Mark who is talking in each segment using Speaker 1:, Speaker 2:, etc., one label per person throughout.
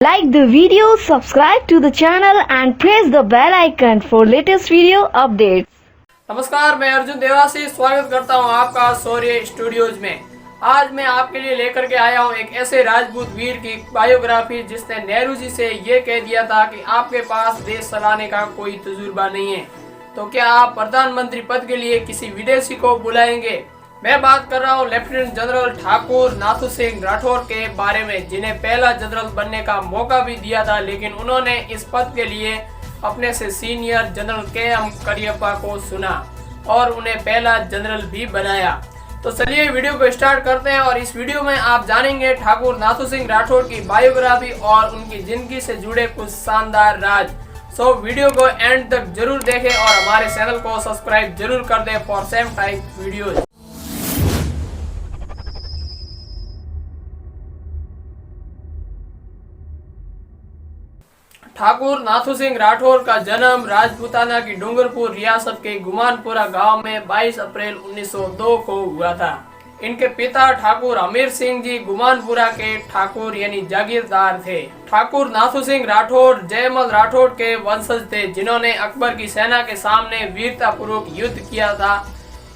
Speaker 1: Like the video, subscribe to the channel and press the bell icon for latest video updates.
Speaker 2: नमस्कार, मैं अर्जुन देवासी स्वागत करता हूं आपका शौर्य स्टूडियोज में। आज मैं आपके लिए लेकर के आया हूं एक ऐसे राजपूत वीर की बायोग्राफी जिसने नेहरू जी से ये कह दिया था कि आपके पास देश चलाने का कोई तजुर्बा नहीं है, तो क्या आप प्रधानमंत्री पद के लिए किसी विदेशी को बुलाएंगे। मैं बात कर रहा हूँ लेफ्टिनेंट जनरल ठाकुर नाथू सिंह राठौर के बारे में, जिन्हें पहला जनरल बनने का मौका भी दिया था, लेकिन उन्होंने इस पद के लिए अपने से सीनियर जनरल के.एम. करियप्पा को सुना और उन्हें पहला जनरल भी बनाया। तो चलिए वीडियो को स्टार्ट करते हैं और इस वीडियो में आप जानेंगे ठाकुर नाथू सिंह राठौर की बायोग्राफी और उनकी जिंदगी से जुड़े कुछ शानदार राज। सो वीडियो को एंड तक जरूर देखें और हमारे चैनल को सब्सक्राइब जरूर कर दें for same type videos. Thakur Nathu Singh Rathore का जन्म राजपूताना की डूंगरपुर रियासत के गुमानपुरा गांव में 22 अप्रैल 1902 को हुआ था। इनके पिता ठाकुर अमीर सिंह जी गुमानपुरा के ठाकुर यानी जागीरदार थे। ठाकुर नाथू सिंह राठौर जयमल राठौर के वंशज थे, जिन्होंने अकबर की सेना के सामने वीरतापूर्वक युद्ध किया था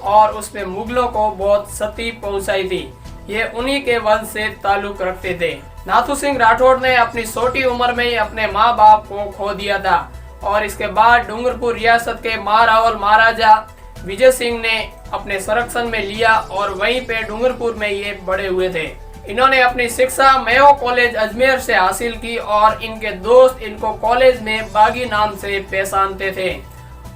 Speaker 2: और उसमें मुगलों को बहुत क्षति पहुंचाई थी। ये उन्हीं के वंश से ताल्लुक रखते थे। नाथू सिंह राठौर ने अपनी छोटी उम्र में ही अपने माँ बाप को खो दिया था और इसके बाद डूंगरपुर रियासत के महारावल महाराजा विजय सिंह ने अपने संरक्षण में लिया और वहीं पे डूंगरपुर में ये बड़े हुए थे। इन्होंने अपनी शिक्षा मेयो कॉलेज अजमेर से हासिल की और इनके दोस्त इनको कॉलेज में बागी नाम से पहचानते थे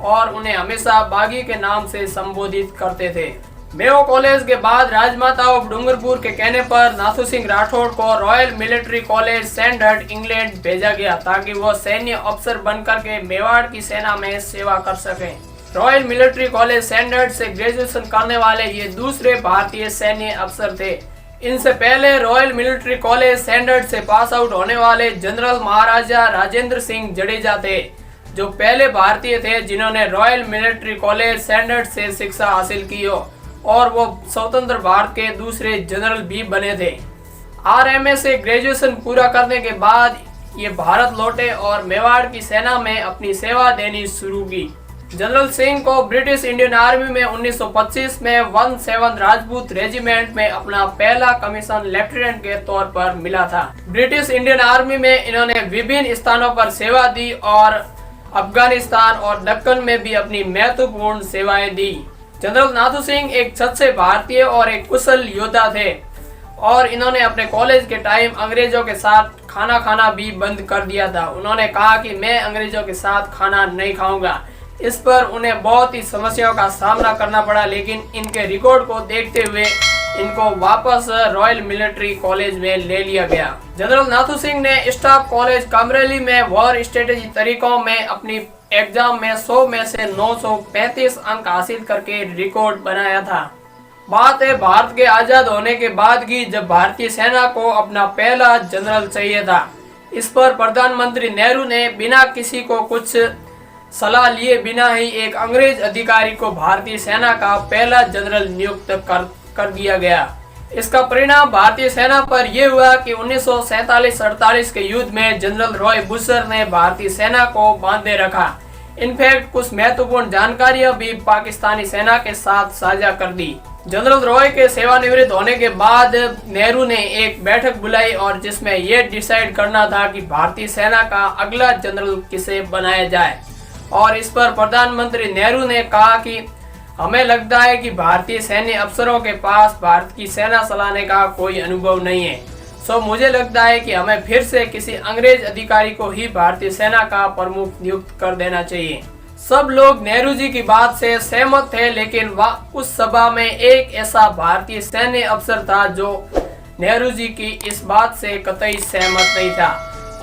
Speaker 2: और उन्हें हमेशा बागी के नाम से संबोधित करते थे। मेयो कॉलेज के बाद राजमाता ऑफ डूंगरपुर के कहने पर नाथू सिंह राठौर को royal military college Sandhurst England भेजा गया ताकि वो सैन्य अफसर बनकर के मेवाड़ की सेना में सेवा कर सकें। रॉयल मिलिट्री कॉलेज सैंडहर्स्ट से ग्रेजुएशन करने वाले ये दूसरे भारतीय सैन्य अफसर थे। इनसे पहले रॉयल मिलिट्री कॉलेज सैंडहर्स्ट से पास आउट होने वाले जनरल महाराजा राजेंद्र सिंह जडेजा थे, जो पहले भारतीय थे जिन्होंने रॉयल मिलिट्री कॉलेज सैंडहर्स्ट से शिक्षा हासिल की हो और वो स्वतंत्र भारत के दूसरे जनरल भी बने थे। आरएमए से ग्रेजुएशन पूरा करने के बाद ये भारत लौटे और मेवाड़ की सेना में अपनी सेवा देनी शुरू की। जनरल सिंह को ब्रिटिश इंडियन आर्मी में 1925 में 17 राजपूत रेजिमेंट में अपना पहला कमीशन लेफ्टिनेंट के तौर पर मिला था। ब्रिटिश इंडियन आर्मी में इन्होंने विभिन्न स्थानों पर सेवा दी और अफगानिस्तान और दक्कन में भी अपनी महत्वपूर्ण सेवाएं दी। जनरल नाथू सिंह एक सच्चे भारतीय और एक कुशल योद्धा थे और इन्होंने अपने कॉलेज के टाइम अंग्रेजों के साथ खाना खाना भी बंद कर दिया था। उन्होंने कहा कि मैं अंग्रेजों के साथ खाना नहीं खाऊंगा। इस पर उन्हें बहुत ही समस्याओं का सामना करना पड़ा, लेकिन इनके रिकॉर्ड को देखते हुए इनको वापस रॉयल मिलिट्री कॉलेज में ले लिया गया। जनरल नाथू सिंह ने स्टाफ कॉलेज कामरेली में वॉर स्ट्रेटेजी तरीकों में अपनी एग्जाम में 100 में से 935 अंक हासिल करके रिकॉर्ड बनाया था। बात है भारत के आजाद होने के बाद की, जब भारतीय सेना को अपना पहला जनरल चाहिए था। इस पर प्रधानमंत्री नेहरू ने बिना किसी को कुछ सलाह लिए बिना ही एक अंग्रेज अधिकारी को भारतीय सेना का पहला जनरल नियुक्त कर दिया गया। इसका परिणाम भारतीय सेना पर यह हुआ कि 1947-48 के युद्ध में जनरल रॉय बुशर ने भारतीय सेना को बांधे रखा। इनफैक्ट कुछ महत्वपूर्ण जानकारियां भी पाकिस्तानी सेना के साथ साझा कर दी। जनरल रॉय के सेवानिवृत्त होने के बाद नेहरू ने एक बैठक बुलाई और जिसमें यह डिसाइड करना था कि भारतीय सेना का अगला जनरल किसे बनाया जाए, और इस पर प्रधानमंत्री नेहरू ने कहा कि हमें लगता है कि भारतीय सैन्य अफसरों के पास भारत की सेना चलाने का कोई अनुभव नहीं है, सो मुझे लगता है कि हमें फिर से किसी अंग्रेज अधिकारी को ही भारतीय सेना का प्रमुख नियुक्त कर देना चाहिए। सब लोग नेहरू जी की बात से सहमत थे, लेकिन उस सभा में एक ऐसा भारतीय सैन्य अफसर था जो नेहरू जी की इस बात से कतई सहमत नहीं था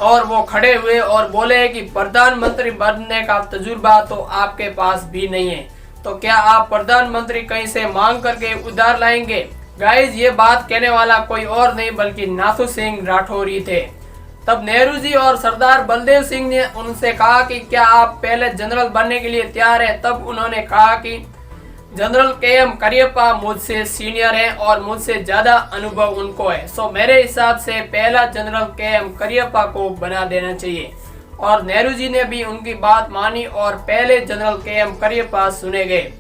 Speaker 2: और वो खड़े हुए और बोले कि प्रधानमंत्री बनने का तजुर्बा तो आपके पास भी नहीं है, तो क्या आप प्रधानमंत्री कहीं से मांग करके उधार लाएंगे। गाइज, ये बात कहने वाला कोई और नहीं बल्कि नाथू सिंह राठौर ही थे। तब नेहरू जी और सरदार बलदेव सिंह ने उनसे कहा कि क्या आप पहले जनरल बनने के लिए तैयार हैं। तब उन्होंने कहा कि जनरल के.एम. करियप्पा मुझसे सीनियर हैं और मुझसे ज्यादा अनुभव उनको है, सो मेरे हिसाब से पहला जनरल के.एम. करियप्पा को बना देना चाहिए। और नेहरू जी ने भी उनकी बात मानी और पहले जनरल के.एम. करियप्पा चुने गए।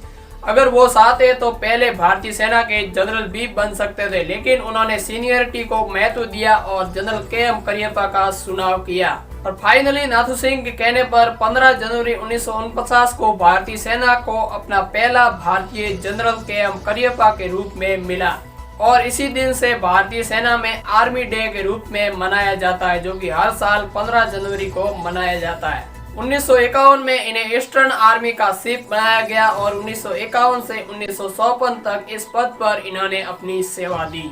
Speaker 2: अगर वो चाहते तो पहले भारतीय सेना के जनरल भी बन सकते थे, लेकिन उन्होंने सीनियरिटी को महत्व दिया और जनरल के.एम. करियप्पा का चुनाव किया। और फाइनली नाथू सिंह के कहने पर 15 जनवरी 1949 को भारतीय सेना को अपना पहला भारतीय जनरल के.एम. करियप्पा के रूप में मिला और इसी दिन से भारतीय सेना में आर्मी डे के रूप में मनाया जाता है, जो कि हर साल 15 जनवरी को मनाया जाता है। 1951 में इन्हें ईस्टर्न आर्मी का चीफ बनाया गया और 1951 से 1954 तक इस पद पर इन्होंने अपनी सेवा दी।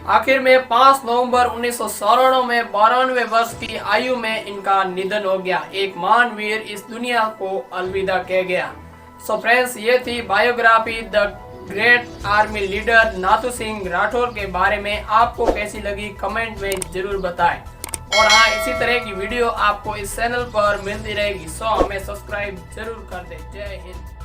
Speaker 2: आखिर में 5 नवंबर 1994 में 92वें वर्ष की आयु में इनका निधन हो गया। एक महान वीर इस दुनिया को अलविदा कह गया। सो फ्रेंड्स, ये थी biography the great army leader Nathu Singh Rathore के बारे में। आपको कैसी लगी कमेंट में जरूर बताएं। और हाँ, इसी तरह की वीडियो आपको इस चैनल पर मिलती रहेगी, सो हमें सब्सक्राइब जरूर कर दें। जय हिंद।